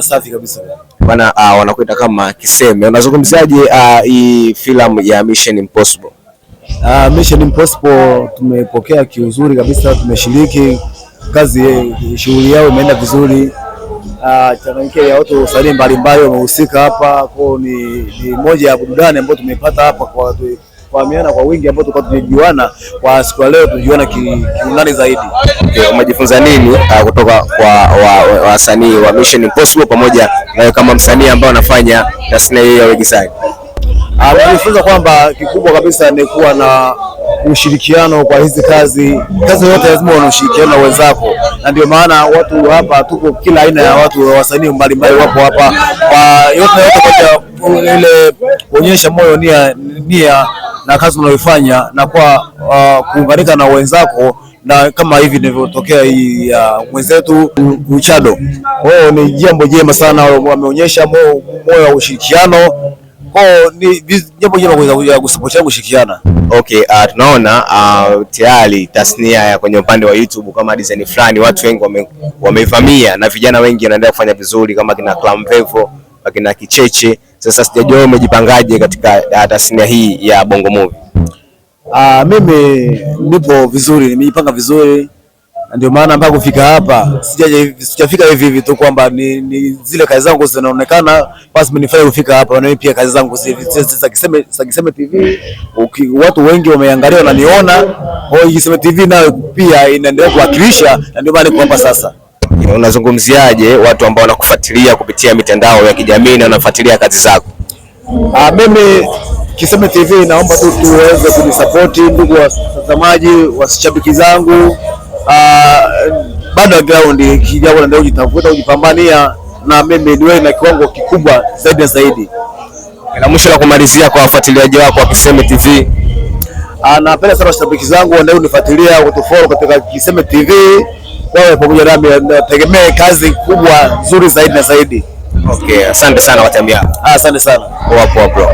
Safi kabisa. Bwana wanakuita kama Kiseme. Unazungumziaje hii filamu ya Mission Impossible? Mission Impossible tumepokea kiuzuri kabisa, tumeshiriki kazi, shughuli yao imeenda vizuri. Changamkia ya watu wasanii mbalimbali wamehusika hapa, kwa ni moja ya burudani ambayo tumepata hapa kwa kuamiana kwa wingi ambao tulikuwa tumejuana. Kwa siku ya leo tunajuana kiundani zaidi. Okay, umejifunza nini kutoka kwa wasanii wa Mission Impossible pamoja na kama msanii ambaye anafanya tasnia hii ya uigizaji? Tumejifunza kwamba kikubwa kabisa ni kuwa na ushirikiano kwa hizi kazi yote, lazima una ushirikiano na wenzako, na ndio maana watu hapa tuko kila aina ya watu, wasanii mbalimbali wapo hapa kwa yote kwa ile kuonyesha moyo, nia na kazi unayoifanya na kwa kuunganika na wenzako, na kama hivi nilivyotokea hii ya mwenzetu Uchado. Wao ni jambo jema sana, wameonyesha moyo wa ushirikiano. Ni jambo jema kuweza kusupport kushirikiana. Okay, tunaona tayari tasnia ya kwenye upande wa YouTube kama design fulani watu wengi wameivamia na vijana wengi wanaendelea kufanya vizuri kama kina Clamvevo, kina Kicheche. Sasa sijajua umejipangaje katika tasnia hii ya Bongo Movie? Mimi nipo vizuri, nimejipanga vizuri, ndio maana mpaka kufika hapa sijafika hivi tu kwamba ni zile kazi zangu zinaonekana basi nifanye kufika hapa, na pia kazi zangu za Kiseme TV watu wengi wameangalia na niona Kiseme TV nayo pia inaendelea kuwakilisha, na ndio maana niko hapa sasa. Unazungumziaje watu ambao wanakufuatilia kupitia mitandao ya kijamii na wanafuatilia kazi zako? Mimi Kiseme TV naomba tu tuweze kunisupport, ndugu watazamaji, washabiki zangu. Bado ground kijao ndio jitafuta kujipambania, na mimi niwe na kiwango kikubwa zaidi. Na mwisho la kumalizia kwa wafuatiliaji wako wa Kiseme TV, napenda sana washabiki zangu ndio unifuatilia kutufollow katika Kiseme TV, wao pamoja nami nategemea kazi kubwa nzuri zaidi na zaidi. Okay, asante sana Watembea. Asante sana. Wapo bro.